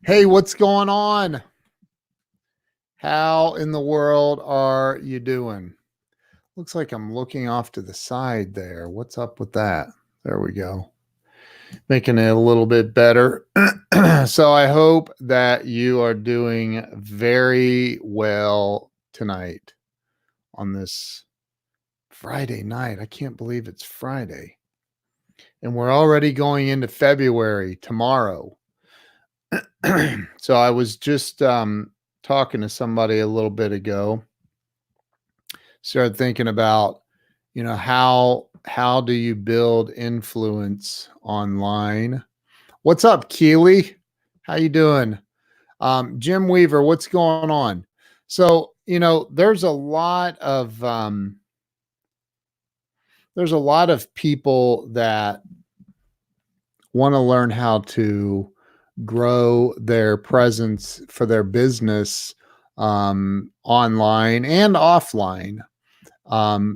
Hey, what's going on? How in the world are you doing? Looks like I'm looking off to the side there. What's up with that? There we go. Making it a little bit better. So I hope that you are doing very well tonight on this Friday night. I can't believe it's Friday. And we're already going into February tomorrow. So I was just talking to somebody a little bit ago. Started thinking about, how do you build influence online? What's up, Keely? How you doing? Jim Weaver, what's going on? So, there's a lot of people that want to learn how to grow their presence for their business online and offline.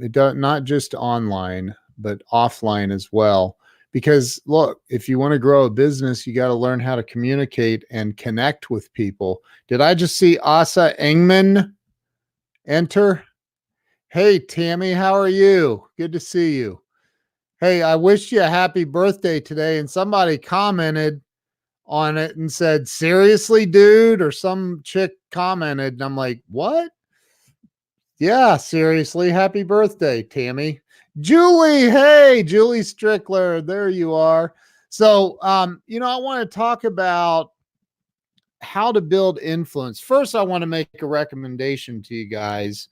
It does not just online, but offline as well. Because look, if you want to grow a business, you got to learn how to communicate and connect with people. Did I just see Asa Engman enter? Hey, Tammy, how are you? Good to see you. Hey, I wish you a happy birthday today. And somebody commented on it and said, seriously, dude, or some chick commented. And I'm like, what? Yeah, seriously. Happy birthday, Tammy. Julie, hey, Julie Strickler, there you are. So, I want to talk about how to build influence. First, I want to make a recommendation to you guys.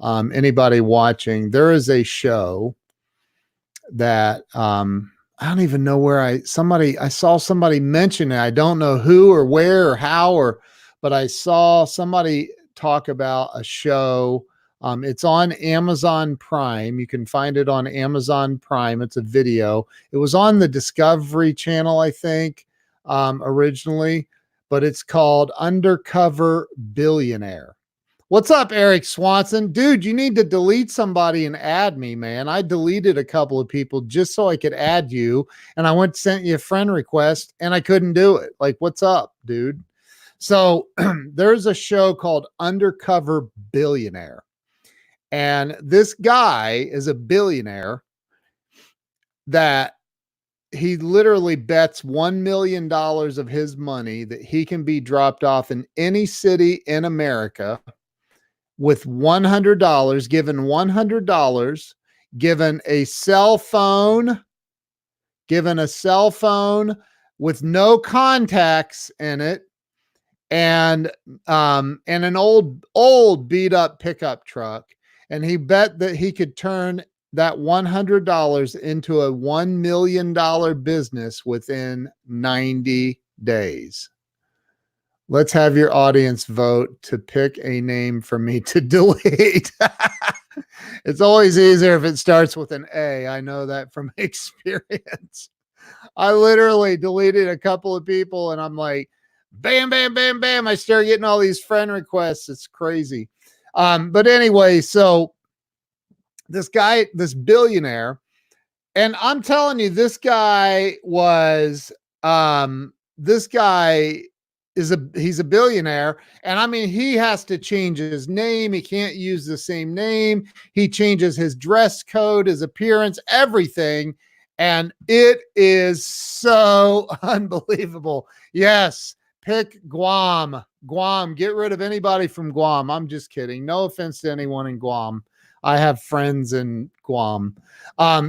Anybody watching, there is a show that I don't even know where I saw somebody mention it. I don't know who or where or how, but I saw somebody talk about a show. It's on Amazon Prime. You can find it on Amazon Prime. It's a video. It was on the Discovery Channel, I think, originally, but it's called Undercover Billionaire. What's up, Eric Swanson? Dude, you need to delete somebody and add me, man. I deleted a couple of people just so I could add you, and I sent you a friend request and I couldn't do it. Like, what's up, dude? So there's a show called Undercover Billionaire. And this guy is a billionaire that he literally bets $1 million of his money that he can be dropped off in any city in America with $100, given $100, given a cell phone with no contacts in it, and an old beat up pickup truck. And he bet that he could turn that $100 into a $1 million business within 90 days. Let's have your audience vote to pick a name for me to delete. It's always easier if it starts with an A. I know that from experience. I literally deleted a couple of people and I'm like, bam, bam, bam, bam. I start getting all these friend requests. It's crazy. But anyway, so this billionaire, and I'm telling you, this guy he's a billionaire. And I mean, he has to change his name. He can't use the same name. He changes his dress code, his appearance, everything. And it is so unbelievable. Yes. Pick Guam. Get rid of anybody from Guam. I'm just kidding. No offense to anyone in Guam. I have friends in Guam.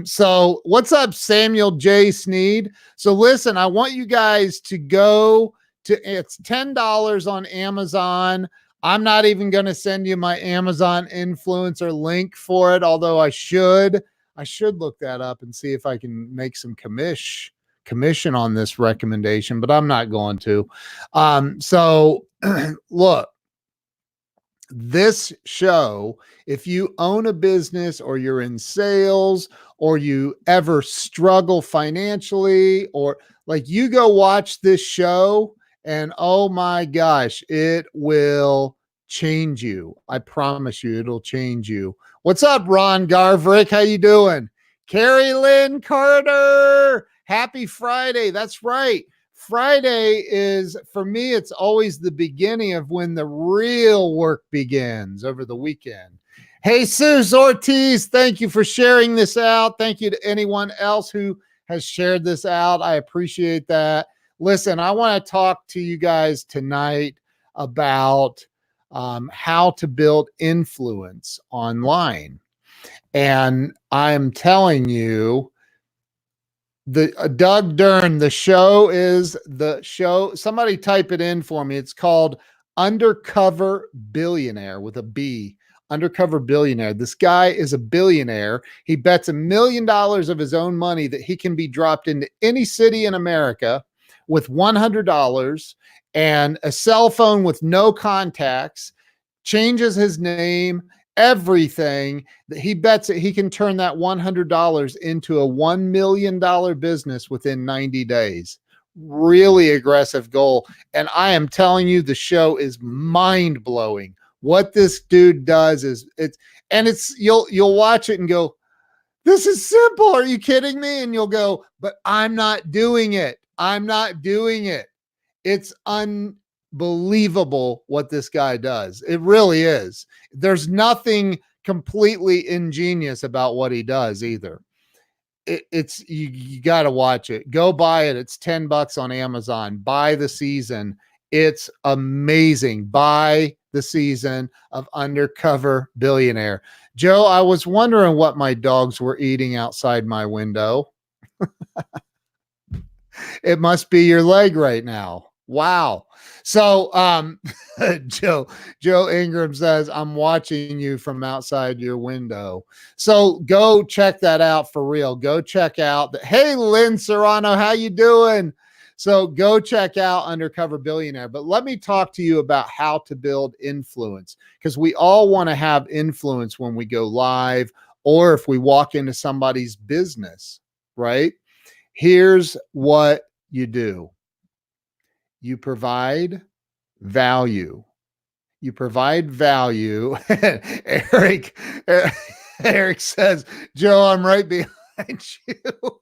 So what's up, Samuel J. Sneed? So listen, I want you guys to go it's $10 on Amazon. I'm not even going to send you my Amazon influencer link for it, although I should look that up and see if I can make some commission on this recommendation, but I'm not going to. So look, this show, if you own a business or you're in sales or you ever struggle financially, or like, you go watch this show and oh my gosh, it will change you. I promise you, it'll change you. What's up, Ron Garverick? How you doing? Carrie Lynn Carter. Happy Friday. That's right. Friday is, for me, it's always the beginning of when the real work begins over the weekend. Hey, Jesus Ortiz, thank you for sharing this out. Thank you to anyone else who has shared this out. I appreciate that. Listen, I want to talk to you guys tonight about how to build influence online. And I'm telling you, the Doug Dern, the show. Somebody type it in for me. It's called Undercover Billionaire with a B. Undercover Billionaire. This guy is a billionaire. He bets $1 million of his own money that he can be dropped into any city in America with $100 and a cell phone with no contacts, changes his name, everything, that he bets that he can turn that $100 into a $1 million business within 90 days. Really aggressive goal. And I am telling you, the show is mind blowing. What this dude does is you'll watch it and go, this is simple. Are you kidding me? And you'll go, but I'm not doing it. I'm not doing it. It's unbelievable what this guy does. It really is. There's nothing completely ingenious about what he does either. It's you got to watch it. Go buy it. It's $10 on Amazon. Buy the season. It's amazing. Buy the season of Undercover Billionaire. Joe, I was wondering what my dogs were eating outside my window. It must be your leg right now. Wow. So Joe Ingram says, I'm watching you from outside your window. So go check that out for real. Go check out hey, Lynn Serrano, how you doing? So go check out Undercover Billionaire. But let me talk to you about how to build influence, because we all want to have influence when we go live or if we walk into somebody's business, right? Here's what you do. You provide value. You provide value. Eric says, Joe, I'm right behind you.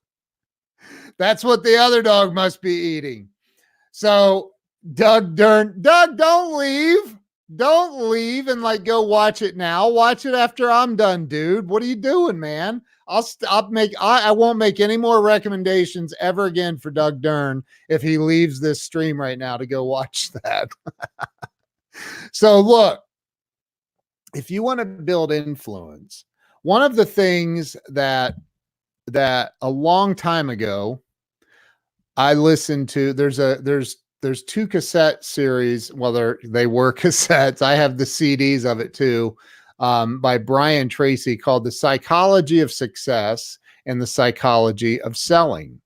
That's what the other dog must be eating. So Doug, don't leave. Don't leave and go watch it now. Watch it after I'm done, dude. What are you doing, man? I won't make any more recommendations ever again for Doug Dern if he leaves this stream right now to go watch that. So look, if you want to build influence, one of the things that a long time ago I listened to, there's two cassette series. Well, they were cassettes. I have the CDs of it too, by Brian Tracy, called The Psychology of Success and the Psychology of Selling.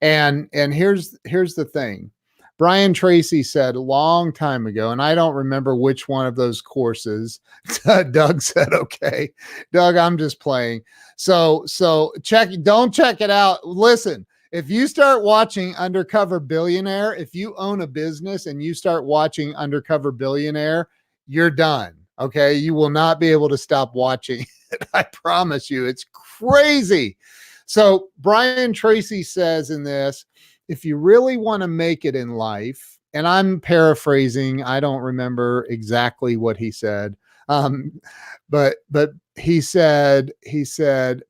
And here's the thing. Brian Tracy said a long time ago, and I don't remember which one of those courses. Doug said, okay, Doug, I'm just playing. So don't check it out. Listen, if you start watching Undercover Billionaire, if you own a business and you start watching Undercover Billionaire, you're done. Okay. You will not be able to stop watching it. I promise you, it's crazy. So Brian Tracy says in this, if you really want to make it in life, and I'm paraphrasing, I don't remember exactly what he said. But he said,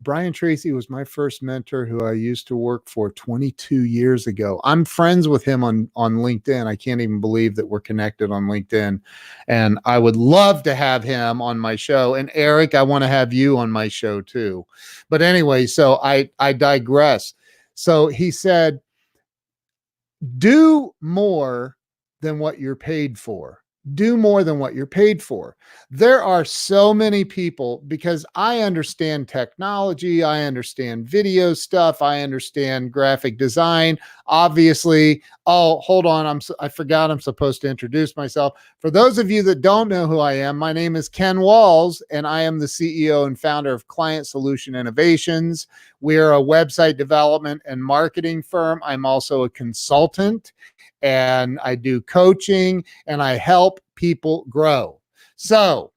Brian Tracy was my first mentor who I used to work for 22 years ago. I'm friends with him on LinkedIn. I can't even believe that we're connected on LinkedIn. And I would love to have him on my show. And Eric, I want to have you on my show too. But anyway, so I digress. So he said, do more than what you're paid for. Do more than what you're paid for. There are so many people, because I understand technology, I understand video stuff, I understand graphic design. Obviously, oh, hold on, I forgot I'm supposed to introduce myself. For those of you that don't know who I am, my name is Ken Walls, and I am the CEO and founder of Client Solution Innovations. We are a website development and marketing firm. I'm also a consultant, and I do coaching, and I help people grow. So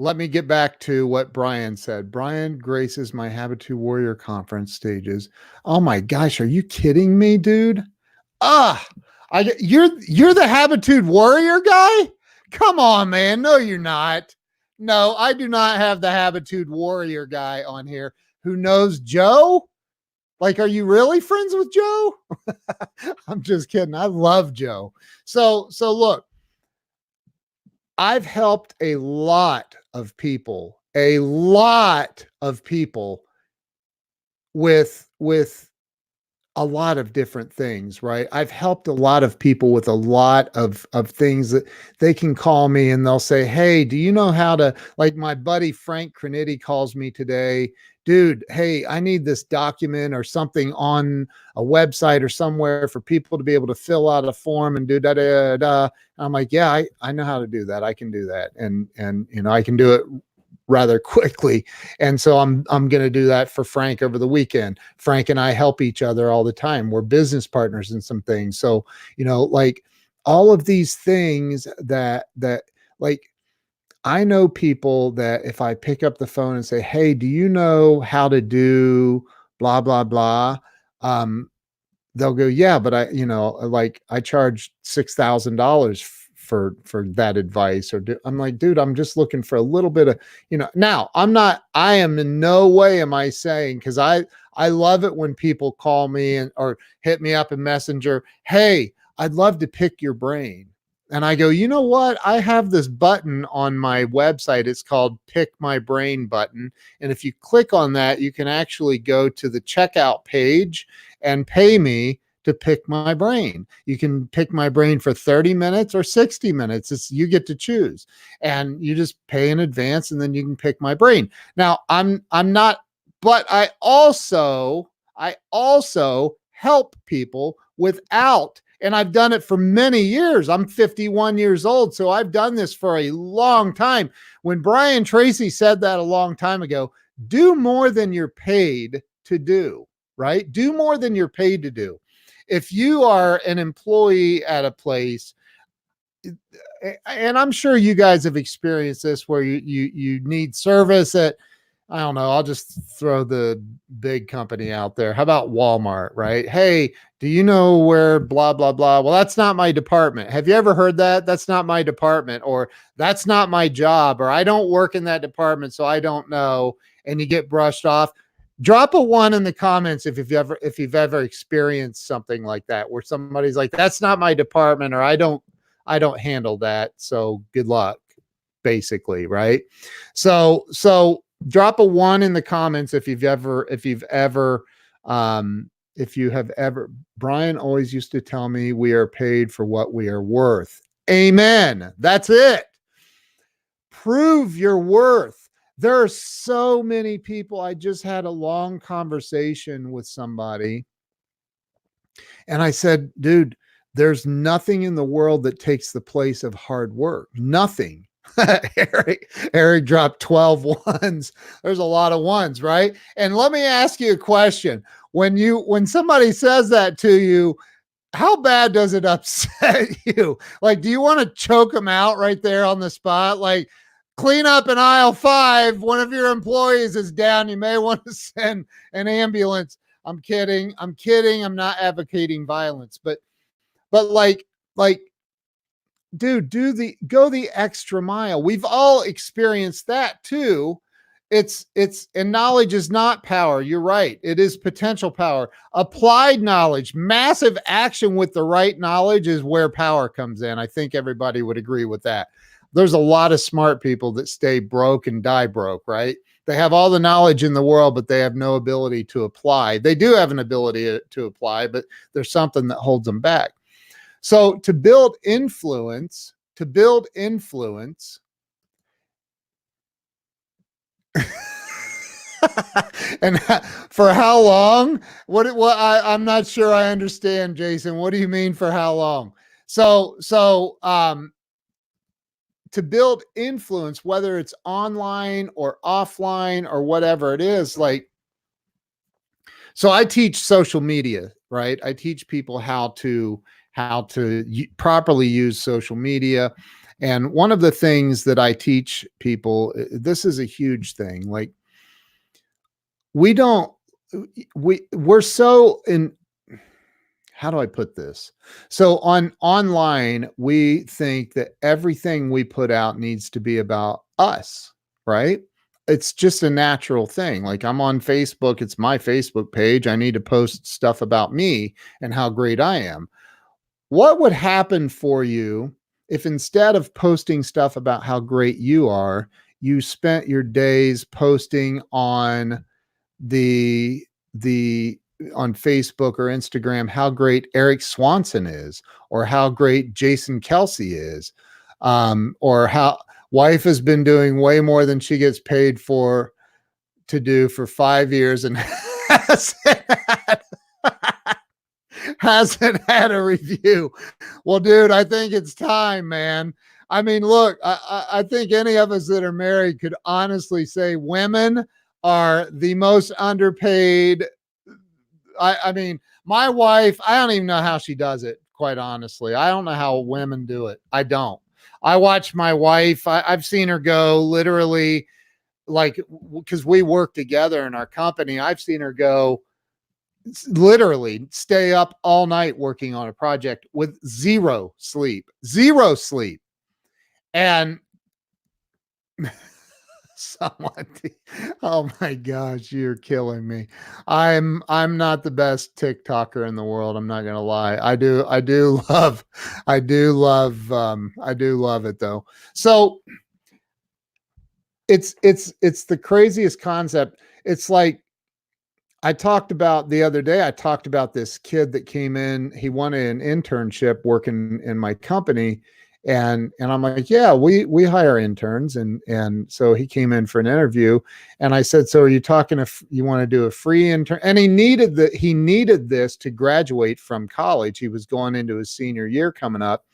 let me get back to what Brian said. Brian graces my Habitude Warrior conference stages. Oh my gosh, are you kidding me, dude? Ah, you're the Habitude Warrior guy? Come on, man. No, you're not. No, I do not have the Habitude Warrior guy on here who knows Joe. Like, are you really friends with Joe? I'm just kidding. I love Joe. So look, I've helped a lot of people with a lot of different things, right? I've helped a lot of people with a lot of things that they can call me and they'll say, "Hey, do you know how to," like my buddy Frank Cranitti calls me today, "Dude, hey, I need this document or something on a website or somewhere for people to be able to fill out a form and do da da da." I'm like, "Yeah, I know how to do that. I can do that." And I can do it rather quickly. And so I'm going to do that for Frank over the weekend. Frank and I help each other all the time. We're business partners in some things. So, like all of these things that like I know people that if I pick up the phone and say, "Hey, do you know how to do blah blah blah?" Um, they'll go, "Yeah, but like I charge $6,000 for that advice." I'm like, "Dude, I'm just looking for a little bit of, now I am in no way am I saying, because I love it when people call me or hit me up in Messenger, "Hey, I'd love to pick your brain." And I go, "You know what? I have this button on my website. It's called Pick My Brain button. And if you click on that, you can actually go to the checkout page and pay me to pick my brain. You can pick my brain for 30 minutes or 60 minutes. You get to choose. And you just pay in advance and then you can pick my brain." Now, I'm not, but I also help people without, and I've done it for many years. I'm 51 years old, so I've done this for a long time. When Brian Tracy said that a long time ago, do more than you're paid to do, right? Do more than you're paid to do. If you are an employee at a place, and I'm sure you guys have experienced this, where you need service at, I don't know, I'll just throw the big company out there. How about Walmart, right? "Hey, do you know where blah, blah, blah?" "Well, that's not my department." Have you ever heard that? "That's not my department," or "That's not my job," or "I don't work in that department, so I don't know." And you get brushed off. Drop a 1 in the comments if you've ever experienced something like that, where somebody's like, "That's not my department," or I don't handle that. So good luck, basically, right? So drop a 1 in the comments if you have ever. Brian always used to tell me we are paid for what we are worth. Amen. That's it. Prove your worth. There are so many people. I just had a long conversation with somebody and I said, "Dude, there's nothing in the world that takes the place of hard work. Nothing." Eric dropped 12 ones. There's a lot of ones, right? And let me ask you a question. When somebody says that to you, how bad does it upset you? Like, do you want to choke them out right there on the spot? Like, clean up in aisle 5. One of your employees is down. You may want to send an ambulance. I'm kidding. I'm kidding. I'm not advocating violence, but like, dude, go the extra mile. We've all experienced that too. And knowledge is not power. You're right. It is potential power. Applied knowledge, massive action with the right knowledge is where power comes in. I think everybody would agree with that. There's a lot of smart people that stay broke and die broke, right? They have all the knowledge in the world, but they have no ability to apply. They do have an ability to apply, but there's something that holds them back. So to build influence, and for how long? I'm not sure I understand, Jason. What do you mean for how long? So to build influence, whether it's online or offline or whatever it is, like, so I teach social media, right? I teach people how to properly use social media. And one of the things that I teach people, this is a huge thing. Like we don't, we're so in, how do I put this? So on online, we think that everything we put out needs to be about us, right? It's just a natural thing. Like I'm on Facebook, it's my Facebook page. I need to post stuff about me and how great I am. What would happen for you if instead of posting stuff about how great you are, you spent your days posting on the on Facebook or Instagram how great Eric Swanson is, or how great Jason Kelsey is, or how wife has been doing way more than she gets paid for to do for 5 years and hasn't had a review. Well, dude, I think it's time, man. I mean, look, I think any of us that are married could honestly say women are the most underpaid. I mean, my wife, I don't even know how she does it, quite honestly. I don't know how women do it. I don't. I watch my wife. I've seen her go literally, like, because we work together in our company. I've seen her go literally stay up all night working on a project with zero sleep. And someone, oh my gosh, you're killing me. I'm not the best TikToker in the world. I'm not gonna lie. I do love it though. So it's the craziest concept. It's like I talked about the other day, I talked about this kid that came in, he wanted an internship working in my company. And I'm like, yeah, we hire interns. And so he came in for an interview and I said, so are you talking if you want to do a free intern? And he needed this to graduate from college. He was going into his senior year coming up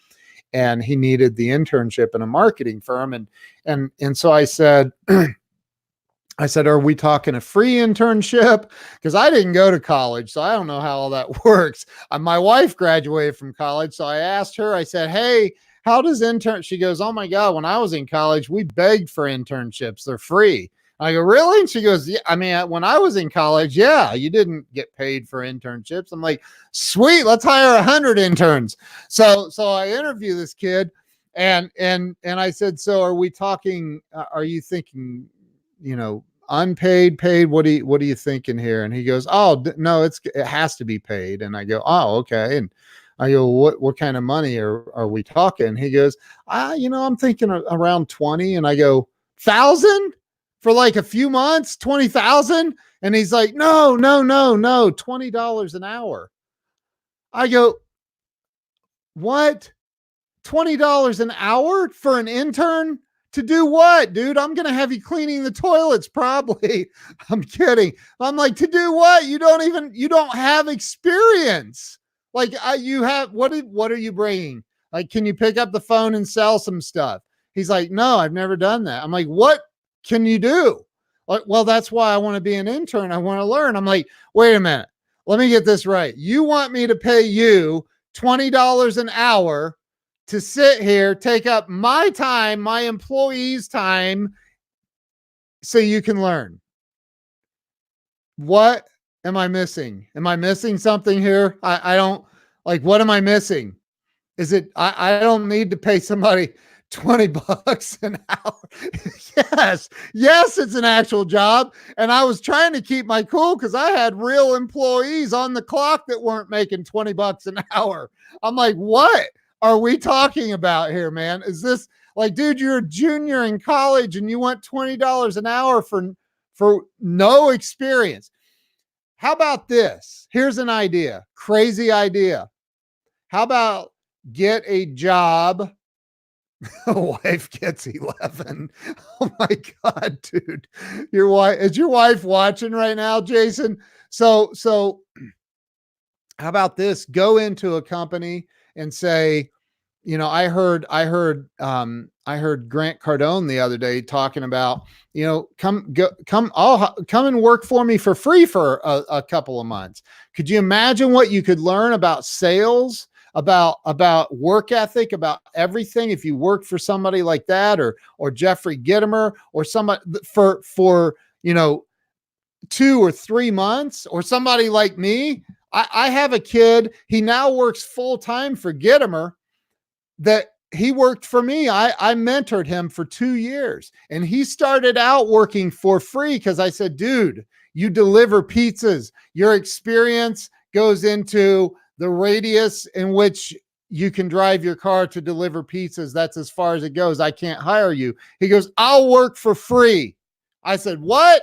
and he needed the internship in a marketing firm. And so I said, are we talking a free internship? Because I didn't go to college, so I don't know how all that works. My wife graduated from college, so I asked her, I said, hey, how does intern? She goes, oh my God, when I was in college, we begged for internships. They're free. I go, really? And she goes, yeah, I mean, when I was in college, yeah, you didn't get paid for internships. I'm like, sweet, let's hire 100 interns. So I interview this kid and I said, so are we talking, are you thinking, unpaid, paid? What are you thinking here? And he goes, oh no, it has to be paid. And I go, oh, okay. And I go, what kind of money are we talking? He goes, I'm thinking around 20. And I go, 1,000 for like a few months, 20,000. And he's like, no, $20 an hour. I go, what? $20 an hour for an intern? To do what, dude? I'm going to have you cleaning the toilets probably. I'm kidding. I'm like, to do what? You don't have experience. Like you have, what are you bringing? Like, can you pick up the phone and sell some stuff? He's like, no, I've never done that. I'm like, what can you do? Like, well, that's why I want to be an intern. I want to learn. I'm like, wait a minute. Let me get this right. You want me to pay you $20 an hour to sit here, take up my time, my employees' time, so you can learn. What am I missing? Am I missing something here? I don't, like, what am I missing? Is it, I don't need to pay somebody $20 an hour. Yes, it's an actual job. And I was trying to keep my cool because I had real employees on the clock that weren't making $20 an hour. I'm like, what are we talking about here, man? Is this like, dude, you're a junior in college and you want $20 an hour for no experience? How about this? Here's an idea, crazy idea. How about get a job? Wife gets 11. Oh my God, dude. Is your wife watching right now, Jason? So how about this? Go into a company and say, I heard Grant Cardone the other day talking about, come and work for me for free for a couple of months. Could you imagine what you could learn about sales, about work ethic, about everything. If you work for somebody like that, or Jeffrey Gitomer, or somebody for 2 or 3 months, or somebody like me. I have a kid. He now works full time for Gitomer. That he worked for me. I mentored him for 2 years, and he started out working for free because I said, dude, you deliver pizzas. Your experience goes into the radius in which you can drive your car to deliver pizzas. That's as far as it goes. I can't hire you. He goes, I'll work for free. I said, what?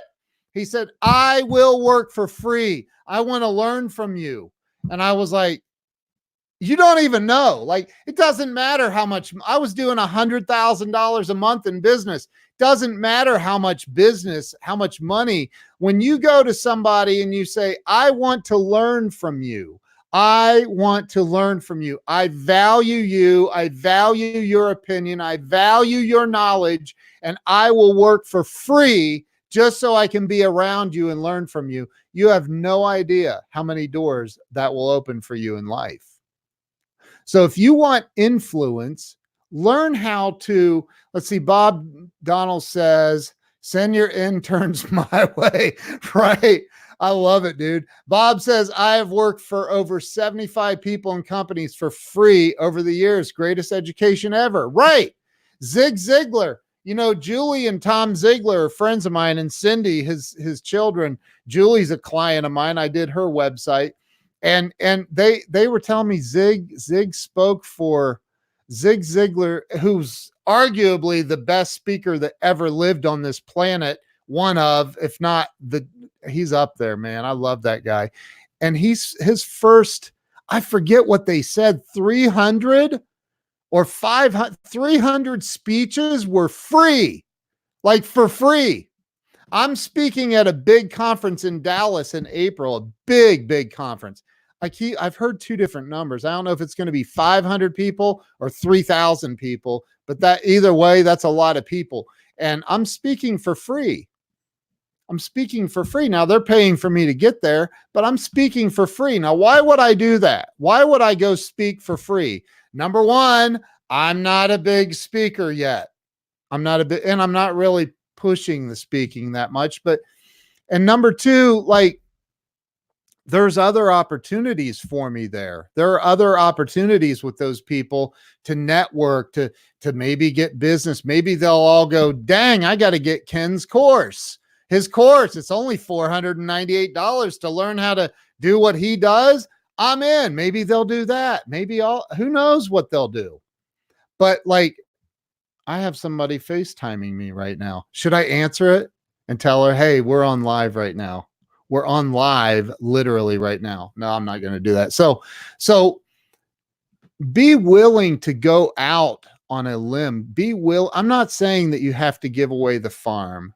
He said, I will work for free. I want to learn from you. And I was like, you don't even know. Like, it doesn't matter how much. I was doing $100,000 a month in business. Doesn't matter how much business, how much money. When you go to somebody and you say, I want to learn from you. I want to learn from you. I value you. I value your opinion. I value your knowledge, and I will work for free just so I can be around you and learn from you. You have no idea how many doors that will open for you in life. So if you want influence, learn how to, let's see, Bob Donald says, send your interns my way, right? I love it, dude. Bob says, I have worked for over 75 people and companies for free over the years. Greatest education ever. Right. Zig Ziglar. Julie and Tom Ziglar are friends of mine, and Cindy, his children. Julie's a client of mine. I did her website. And they were telling me Zig spoke for Zig Ziglar, who's arguably the best speaker that ever lived on this planet. One of, if not he's up there, man. I love that guy. And his first, I forget what they said, 300 or 500, 300 speeches were free, like for free. I'm speaking at a big conference in Dallas in April, a big conference. I've heard 2 different numbers. I don't know if it's going to be 500 people or 3,000 people, but that either way, that's a lot of people. And I'm speaking for free. Now they're paying for me to get there, but I'm speaking for free. Now, why would I do that? Why would I go speak for free? Number one, I'm not a big speaker yet. And I'm not really pushing the speaking that much, and number two, like, there's other opportunities for me there. There are other opportunities with those people to network, to maybe get business. Maybe they'll all go, dang, I got to get Ken's course. His course, it's only $498 to learn how to do what he does. I'm in. Maybe they'll do that. Who knows what they'll do. But like, I have somebody FaceTiming me right now. Should I answer it and tell her, hey, we're on live right now? We're on live literally right now. No, I'm not going to do that. So be willing to go out on a limb. I'm not saying that you have to give away the farm.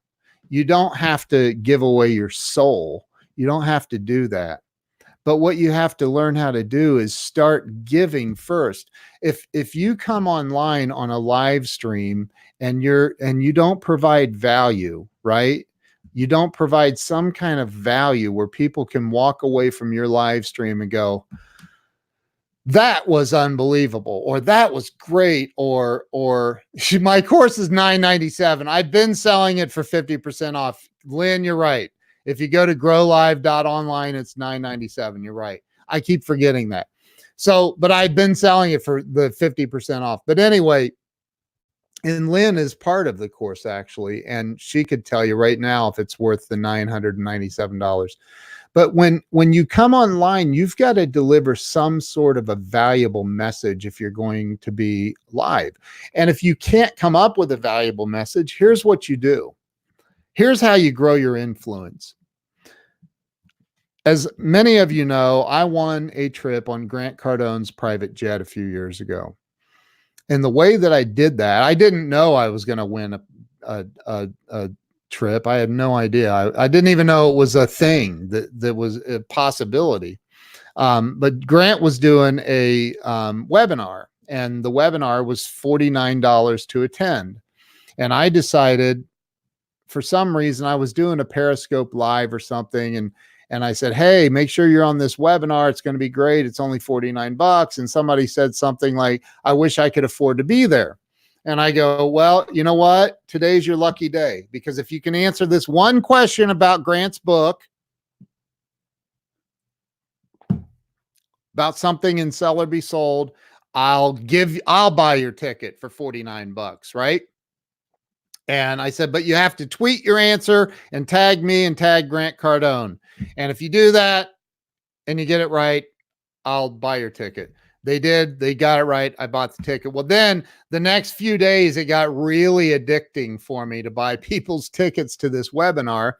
You don't have to give away your soul. You don't have to do that. But what you have to learn how to do is start giving first. If you come online on a live stream and you don't provide value, right? You don't provide some kind of value where people can walk away from your live stream and go, that was unbelievable, or that was great, or my course is $997. I've been selling it for 50% off. Lynn, you're right. If you go to growlive.online, it's $997. You're right. I keep forgetting that. So, but I've been selling it for the 50% off. But anyway, and Lynn is part of the course actually, and she could tell you right now if it's worth the $997. But when you come online, you've got to deliver some sort of a valuable message if you're going to be live. And if you can't come up with a valuable message, here's what you do. Here's how you grow your influence. As many of you know, I won a trip on Grant Cardone's private jet a few years ago. And the way that I did that, I didn't know I was going to win a trip. I had no idea. I didn't even know it was a thing that was a possibility. But Grant was doing a webinar, and the webinar was $49 to attend. And I decided, for some reason, I was doing a Periscope live or something, And I said, hey, make sure you're on this webinar. It's going to be great. It's only $49. And somebody said something like, I wish I could afford to be there. And I go, well, you know what? Today's your lucky day, because if you can answer this one question about Grant's book, about something in Sell or Be Sold, I'll buy your ticket for $49, right? And I said, but you have to tweet your answer and tag me and tag Grant Cardone. And if you do that and you get it right, I'll buy your ticket. They did. They got it right. I bought the ticket. Well, then the next few days, it got really addicting for me to buy people's tickets to this webinar.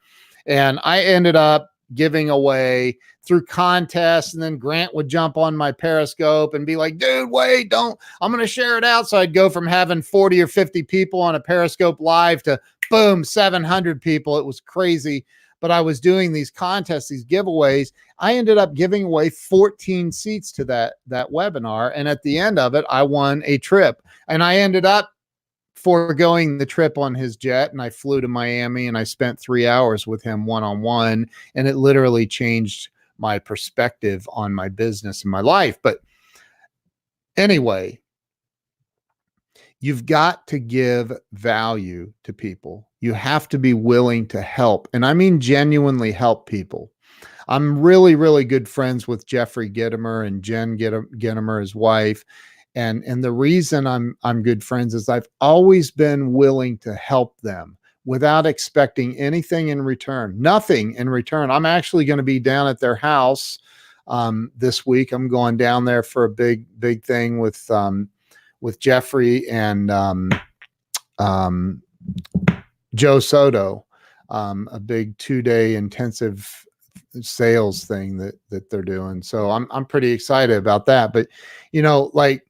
And I ended up giving away through contests. And then Grant would jump on my Periscope and be like, dude, wait, don't, I'm going to share it out. So I'd go from having 40 or 50 people on a Periscope live to boom, 700 people. It was crazy. But I was doing these contests, these giveaways. I ended up giving away 14 seats to that webinar. And at the end of it, I won a trip. And I ended up foregoing the trip on his jet. And I flew to Miami and I spent 3 hours with him one-on-one. And it literally changed my perspective on my business and my life. But anyway, you've got to give value to people. You have to be willing to help. And I mean, genuinely help people. I'm really, really good friends with Jeffrey Gitomer and Jen Gitomer, his wife. And the reason I'm good friends is I've always been willing to help them without expecting anything in return, nothing in return. I'm actually going to be down at their house this week. I'm going down there for a big thing with Jeffrey and Joe Soto, a big 2-day intensive sales thing that they're doing. So I'm pretty excited about that. But you know, like,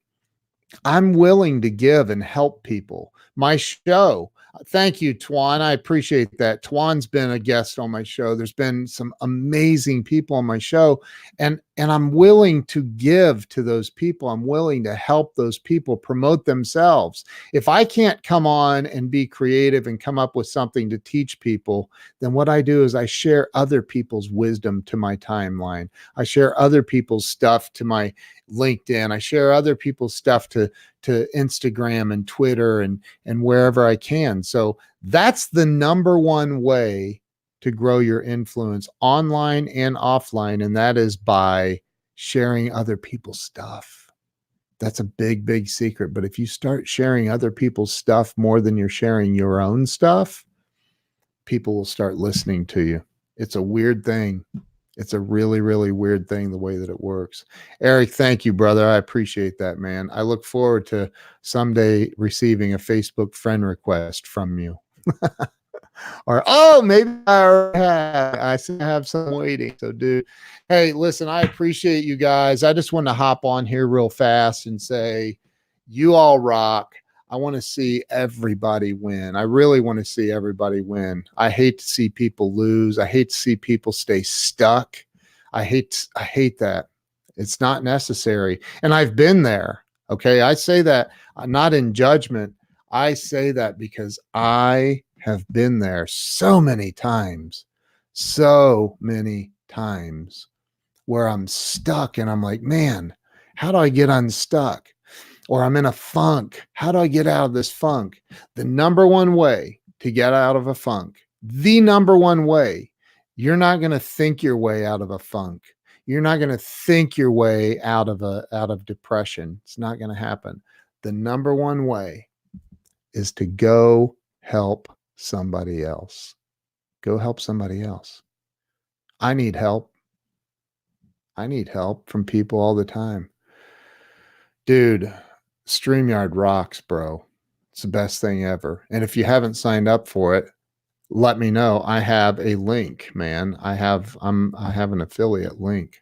I'm willing to give and help people. My show, thank you, Twan. I appreciate that. Twan's been a guest on my show. There's been some amazing people on my show, and I'm willing to give to those people. I'm willing to help those people promote themselves. If I can't come on and be creative and come up with something to teach people, then what I do is I share other people's wisdom to my timeline. I share other people's stuff to my LinkedIn. I share other people's stuff to Instagram and Twitter and wherever I can. So that's the number one way to grow your influence online and offline. And that is by sharing other people's stuff. That's a big secret. But if you start sharing other people's stuff more than you're sharing your own stuff, people will start listening to you. It's a weird thing. It's a really, really weird thing, the way that it works. Eric, thank you, brother. I appreciate that, man. I look forward to someday receiving a Facebook friend request from you. Or, oh, maybe I already have. I still have some waiting. So, dude, hey, listen, I appreciate you guys. I just want to hop on here real fast and say, you all rock. I want to see everybody win. I really want to see everybody win. I hate to see people lose. I hate to see people stay stuck. I hate that. It's not necessary. And I've been there. Okay. I say that not in judgment. I say that because I have been there so many times where I'm stuck and I'm like, man, how do I get unstuck? Or I'm in a funk. How do I get out of this funk? The number one way to get out of a funk, the number one way, you're not going to think your way out of a funk. You're not going to think your way out of depression. It's not going to happen. The number one way is to go help somebody else. Go help somebody else. I need help. I need help from people all the time. Dude, StreamYard rocks, bro. It's the best thing ever. And if you haven't signed up for it, let me know. I have a link, man. I have an affiliate link.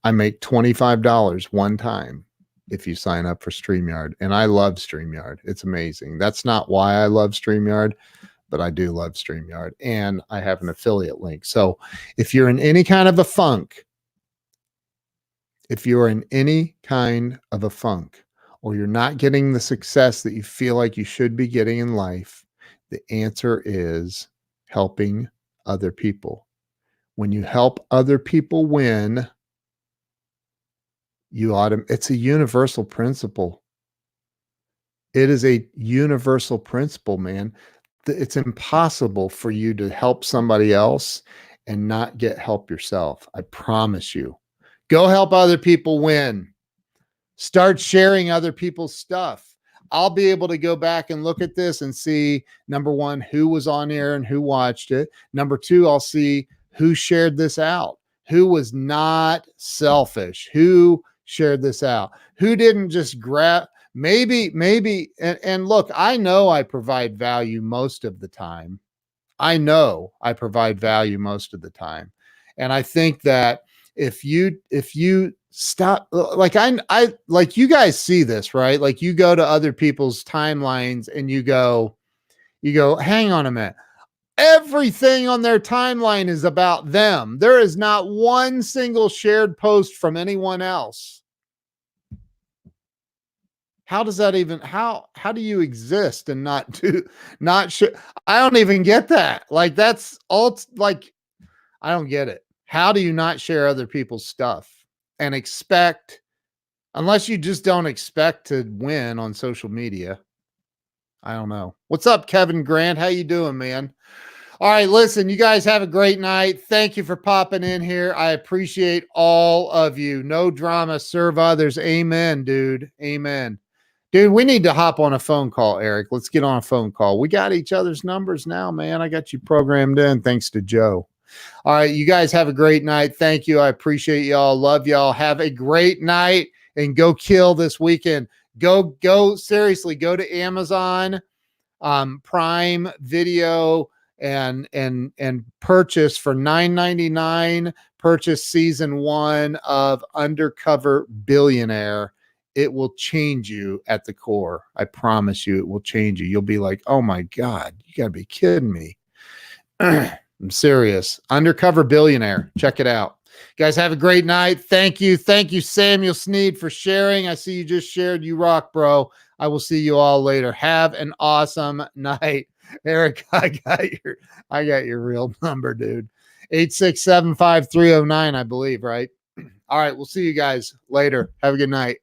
I make $25 one time if you sign up for StreamYard. And I love StreamYard. It's amazing. That's not why I love StreamYard, but I do love StreamYard. And I have an affiliate link. So if you're in any kind of a funk, or you're not getting the success that you feel like you should be getting in life, the answer is helping other people. When you help other people win, it's a universal principle. It is a universal principle, man. It's impossible for you to help somebody else and not get help yourself. I promise you. Go help other people win. Start sharing other people's stuff. I'll be able to go back and look at this and see, number one, who was on air and who watched it. Number two, I'll see who shared this out, who was not selfish, who shared this out, who didn't just grab, maybe, and look, I know I provide value most of the time. I know I provide value most of the time. And I think that if you stop, like I like, you guys see this, right? Like, you go to other people's timelines and you go, hang on a minute. Everything on their timeline is about them. There is not one single shared post from anyone else. How does that even, how do you exist and not share? I don't even get that. Like, that's all, like, I don't get it. How do you not share other people's stuff and expect, unless you just don't expect to win on social media? I don't know. What's up, Kevin Grant? How you doing, man? All right, listen, you guys have a great night. Thank you for popping in here. I appreciate all of you. No drama, serve others. Amen, dude. Amen. Dude, we need to hop on a phone call, Eric. Let's get on a phone call. We got each other's numbers now, man. I got you programmed in thanks to Joe. All right, you guys have a great night. Thank you. I appreciate y'all. Love y'all. Have a great night and go kill this weekend. Go seriously. Go to Amazon, Prime Video, and purchase for $9.99. Purchase season 1 of Undercover Billionaire. It will change you at the core. I promise you, it will change you. You'll be like, oh my God, you gotta be kidding me. I'm serious. Undercover Billionaire. Check it out. Guys, have a great night. Thank you. Thank you, Samuel Sneed, for sharing. I see you just shared. You rock, bro. I will see you all later. Have an awesome night. Eric, I got your real number, dude. 867-5309, I believe, right? All right, we'll see you guys later. Have a good night.